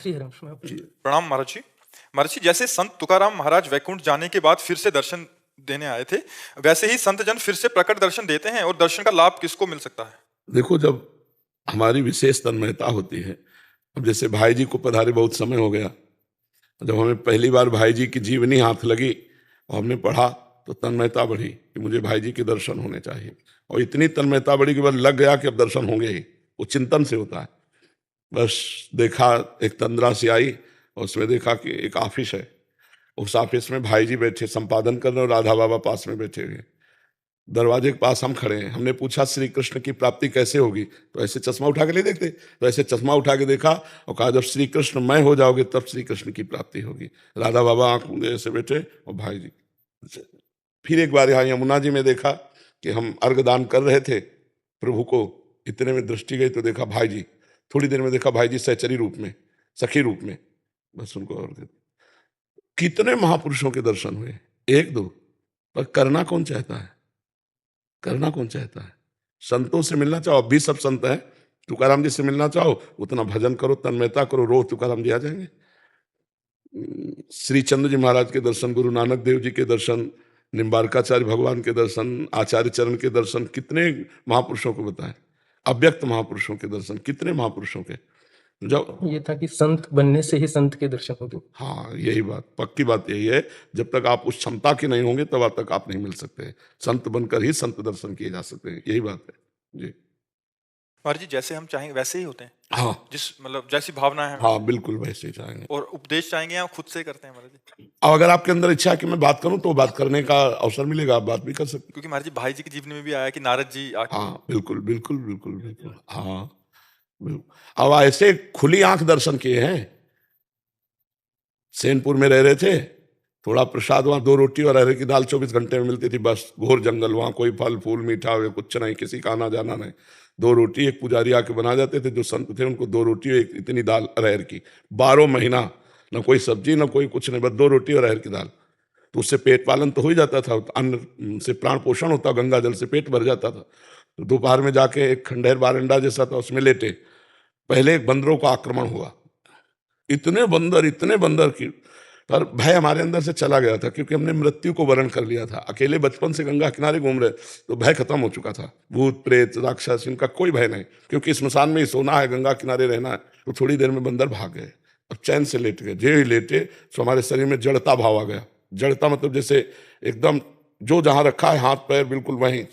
श्री हरिवंश में जी। प्रणाम महाराज जी। महाराज जी, जैसे संत तुकाराम महाराज वैकुंठ जाने के बाद फिर से दर्शन देने आए थे, वैसे ही संत जन फिर से प्रकट दर्शन देते हैं, और दर्शन का लाभ किसको मिल सकता है? देखो, जब हमारी विशेष तन्मयता होती है, अब जैसे भाई जी को पधारे बहुत समय हो गया, जब हमें पहली बार भाई जी की जीवनी हाथ लगी और हमने पढ़ा तो तन्मयता बढ़ी कि मुझे भाई जी के दर्शन होने चाहिए, और इतनी तन्मयता बढ़ी कि बस लग गया कि अब दर्शन होंगे ही। वो चिंतन से होता है। बस देखा, एक तंद्रा सी आई और उसमें देखा कि एक ऑफिस है, उस ऑफिस में भाई जी बैठे संपादन कर रहे और राधा बाबा पास में बैठे हुए। दरवाजे के पास हम खड़े हैं। हमने पूछा श्री कृष्ण की प्राप्ति कैसे होगी, तो ऐसे चश्मा उठा के नहीं देखते, तो ऐसे चश्मा उठा के देखा और कहा जब श्री कृष्ण मैं हो जाओगे तब श्री कृष्ण की प्राप्ति होगी। राधा बाबा आंख मूंदे ऐसे बैठे और भाई जी। फिर एक बार यहाँ यमुना जी में देखा कि हम अर्घदान कर रहे थे प्रभु को, इतने में दृष्टि गई तो देखा भाई जी, थोड़ी देर में देखा भाई जी सहचरी रूप में, सखी रूप में, बस उनको अर्घ। कितने महापुरुषों के दर्शन हुए, एक दो, पर करना कौन चाहता है? करना कौन चाहता है? संतों से मिलना चाहो, अब भी सब संत हैं। तुकाराम जी से मिलना चाहो, उतना भजन करो, तन्मयता करो, रोज तुकाराम जी आ जाएंगे। श्री चंद्र जी महाराज के दर्शन, गुरु नानक देव जी के दर्शन, निम्बारकाचार्य भगवान के दर्शन, आचार्य चरण के दर्शन, कितने महापुरुषों को बताएं। अव्यक्त महापुरुषों के दर्शन, कितने महापुरुषों के। जब ये था कि संत बनने से ही संत के दर्शन होंगे। हाँ, यही बात, पक्की बात यही है। जब तक आप उस क्षमता के नहीं होंगे तब तक आप नहीं मिल सकते। संत बनकर ही संत दर्शन किए जा सकते हैं, यही बात है जी। महाराज जी, जैसे हम चाहेंगे वैसे ही होते हैं, हाँ जिस मतलब जैसी भावना है हाँ, बिल्कुल वैसे ही चाहेंगे। और उपदेश चाहेंगे या खुद से करते हैं महाराज जी? अब अगर आपके अंदर इच्छा है कि मैं बात करूं तो बात करने का अवसर मिलेगा, आप बात भी कर सकते क्योंकि महाराज जी, भाई जी की जीवनी में भी आया कि नारद जी हैं। हाँ बिल्कुल बिल्कुल बिल्कुल बिल्कुल, हाँ बिल्कुल। अब ऐसे खुली आंख दर्शन किए हैं। सेनपुर में रह रहे थे, थोड़ा प्रसाद, वहाँ 2 रोटी और अरहर की दाल 24 घंटे में मिलती थी, बस घोर जंगल, वहाँ कोई फल फूल मीठा कुछ नहीं, किसी का आना जाना नहीं। 2 रोटी एक पुजारी आके बना जाते थे, जो संत थे उनको 2 रोटी एक इतनी दाल अरहर की, 12 महीना, न कोई सब्जी न कोई कुछ नहीं, बस 2 रोटी और अरहर की दाल। तो उससे पेट पालन तो हो ही जाता था, अन्न से प्राण पोषण होता, गंगा जल से पेट भर जाता था। तो दोपहर में जाके एक खंडहर बारंडा जैसा था, उसमें लेटे। पहले एक बंदरों का आक्रमण हुआ, इतने बंदर की, पर भय हमारे अंदर से चला गया था, क्योंकि हमने मृत्यु को वरण कर लिया था। अकेले बचपन से गंगा किनारे घूम रहे, तो भय खत्म हो चुका था। भूत प्रेत राक्षस इनका कोई भय नहीं, क्योंकि स्मशान में ही सोना है, गंगा किनारे रहना है। तो थोड़ी देर में बंदर भाग गए और चैन से लेट गए। जे ही लेटे तो हमारे शरीर में जड़ता भाव आ गया। जड़ता मतलब जैसे एकदम जो जहाँ रखा है हाथ पैर बिल्कुल वहीं,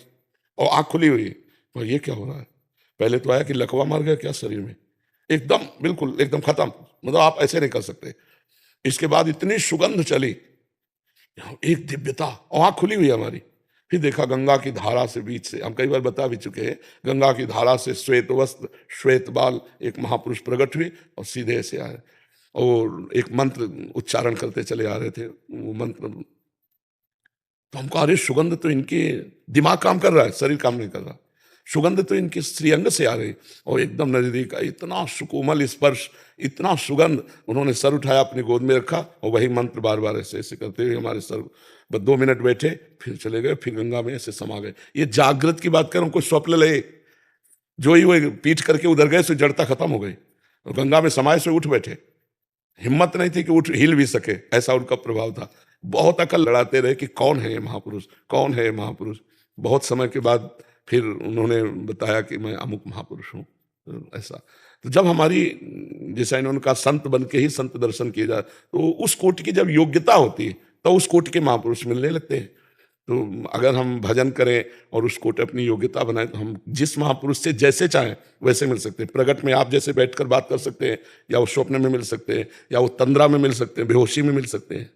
और आँख खुली हुई। तो ये क्या हो रहा है? पहले तो आया कि लकवा मार गया क्या शरीर में, एकदम बिल्कुल एकदम खत्म, मतलब आप ऐसे नहीं कर सकते। इसके बाद इतनी सुगंध चली, एक दिव्यता, और आँख खुली हुई हमारी। फिर देखा गंगा की धारा से, बीच से, हम कई बार बता भी चुके हैं, गंगा की धारा से श्वेत वस्त्र श्वेत बाल एक महापुरुष प्रकट हुए और सीधे ऐसे आए और एक मंत्र उच्चारण करते चले आ रहे थे। वो मंत्र, तो हमको अरे सुगंध तो इनके दिमाग काम कर रहा है, शरीर काम नहीं कर रहा। सुगंध तो इनके श्रीअंग से आ रही, और एकदम नजदीक का इतना सुकोमल स्पर्श, इतना सुगंध। उन्होंने सर उठाया, अपनी गोद में रखा और वही मंत्र बार बार ऐसे ऐसे करते हुए हमारे सर, बस 2 मिनट बैठे, फिर चले गए, फिर गंगा में ऐसे समा गए। ये जागृत की बात करूं, कोई स्वप्न ले, जो ही वो पीठ करके उधर गए, सो जड़ता खत्म हो गई और गंगा में समाये से उठ बैठे। हिम्मत नहीं थी कि उठ हिल भी सके, ऐसा उनका प्रभाव था। बहुत अकल लड़ाते रहे कि कौन है ये महापुरुष, कौन है ये महापुरुष। बहुत समय के बाद फिर उन्होंने बताया कि मैं अमुक महापुरुष हूँ, ऐसा। तो जब हमारी, जैसा इन्होंने कहा, संत बन के ही संत दर्शन किए जाए, तो उस कोटि की जब योग्यता होती है तो उस कोटि के महापुरुष मिलने लगते हैं। तो अगर हम भजन करें और उस कोटि अपनी योग्यता बनाएं, तो हम जिस महापुरुष से जैसे चाहें वैसे मिल सकते हैं। प्रगट में आप जैसे बैठकर बात कर सकते हैं, या वो स्वप्न में मिल सकते हैं, या वो तंद्रा में मिल सकते हैं, बेहोशी में मिल सकते हैं।